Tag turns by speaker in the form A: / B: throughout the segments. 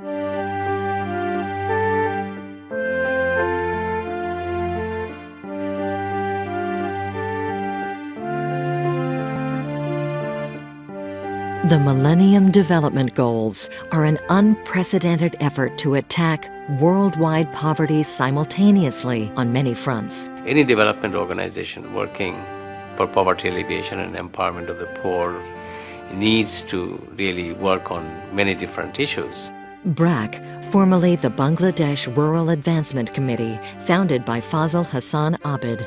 A: The Millennium Development Goals are an unprecedented effort to attack worldwide poverty simultaneously on many fronts.
B: Any development organization working for poverty alleviation and empowerment of the poor needs to really work on many different issues.
A: BRAC, formerly the Bangladesh Rural Advancement Committee, founded by Fazl Hassan Abid,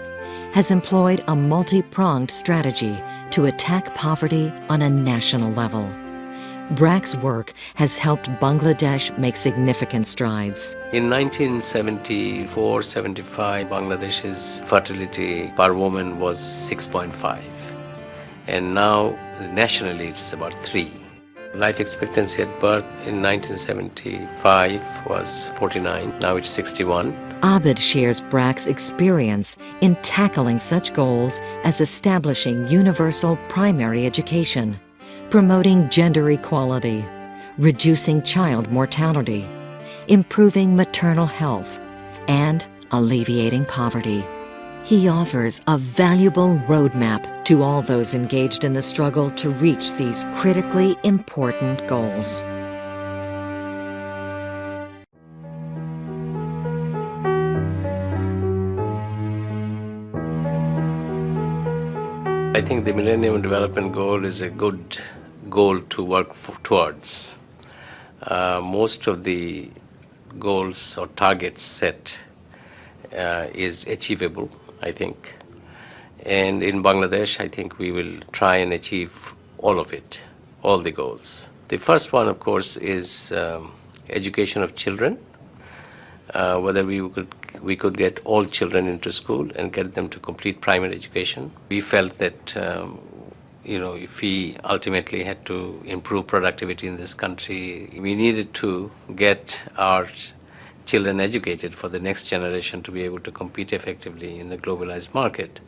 A: has employed a multi-pronged strategy to attack poverty on a national level. BRAC's work has helped Bangladesh make significant strides.
B: In 1974-75, Bangladesh's fertility per woman was 6.5, and now nationally it's about 3. Life expectancy at birth in 1975 was 49, now it's 61.
A: Abid shares BRAC's experience in tackling such goals as establishing universal primary education, promoting gender equality, reducing child mortality, improving maternal health, and alleviating poverty. He offers a valuable roadmap to all those engaged in the struggle to reach these critically important goals.
B: I think the Millennium Development Goal is a good goal to work towards. Most of the goals or targets set is achievable, I think. And in Bangladesh, I think we will try and achieve all of it, all the goals. The first one, of course, is education of children, whether we could get all children into school and get them to complete primary education. We felt that if we ultimately had to improve productivity in this country, we needed to get our children educated for the next generation to be able to compete effectively in the globalized market.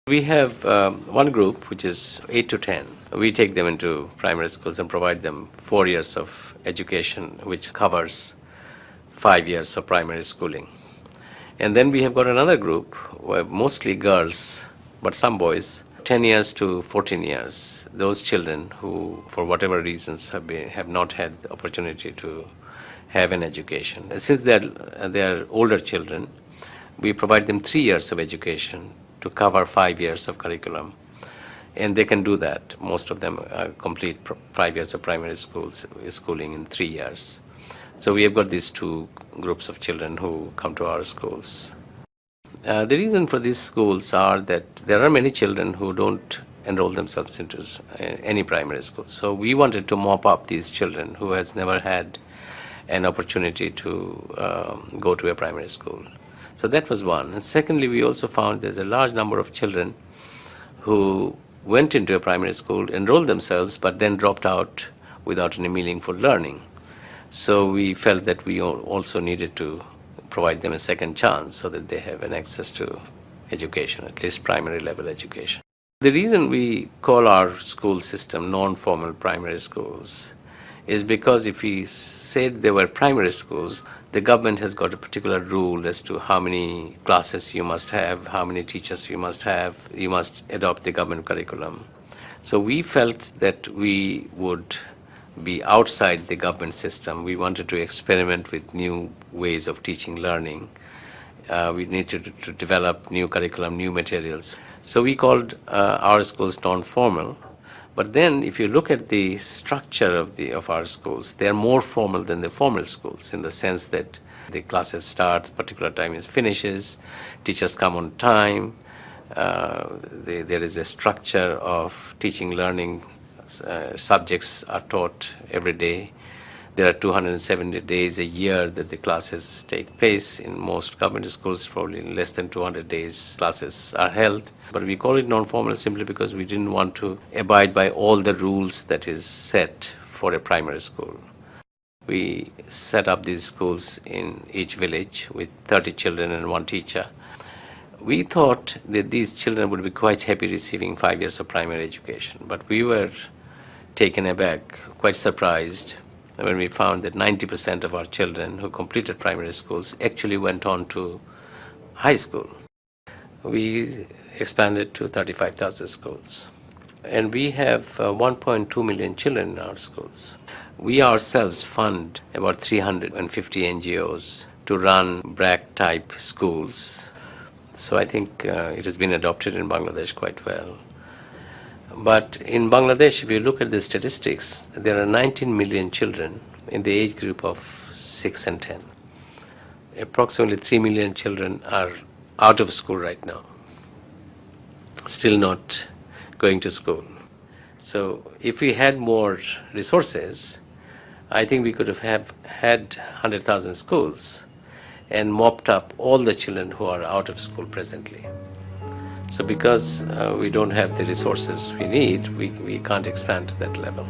B: We have one group which is 8 to 10. We take them into primary schools and provide them 4 years of education, which covers 5 years of primary schooling. And then we have got another group, where mostly girls, but some boys, 10 years to 14 years. Those children who, for whatever reasons, have not had the opportunity to have an education. Since they're older children, we provide them 3 years of education to cover 5 years of curriculum. And they can do that. Most of them complete 5 years of primary schooling in 3 years. So we have got these two groups of children who come to our schools. The reason for these schools are that there are many children who don't enroll themselves into any primary school. So we wanted to mop up these children who has never had an opportunity to go to a primary school. So that was one. And secondly, we also found there's a large number of children who went into a primary school, enrolled themselves, but then dropped out without any meaningful learning. So we felt that we also needed to provide them a second chance so that they have an access to education, at least primary level education. The reason we call our school system non-formal primary schools is because if we said they were primary schools, the government has got a particular rule as to how many classes you must have, how many teachers you must have, you must adopt the government curriculum. So we felt that we would be outside the government system. We wanted to experiment with new ways of teaching, learning. We needed to develop new curriculum, new materials. So we called our schools non-formal. But then if you look at the structure of our schools, they are more formal than the formal schools in the sense that the classes start, particular time is finishes, teachers come on time, there is a structure of teaching, learning. Subjects are taught every day. There are 270 days a year that the classes take place. In most government schools, probably in less than 200 days, classes are held. But we call it non-formal simply because we didn't want to abide by all the rules that is set for a primary school. We set up these schools in each village with 30 children and one teacher. We thought that these children would be quite happy receiving 5 years of primary education, but we were taken aback, quite surprised when we found that 90% of our children who completed primary schools actually went on to high school. We expanded to 35,000 schools. And we have 1.2 million children in our schools. We ourselves fund about 350 NGOs to run BRAC-type schools. So I think it has been adopted in Bangladesh quite well. But in Bangladesh, if you look at the statistics, there are 19 million children in the age group of 6 and 10. Approximately 3 million children are out of school right now, still not going to school. So if we had more resources, I think we could have had 100,000 schools and mopped up all the children who are out of school presently. So because we don't have the resources we need, we can't expand to that level.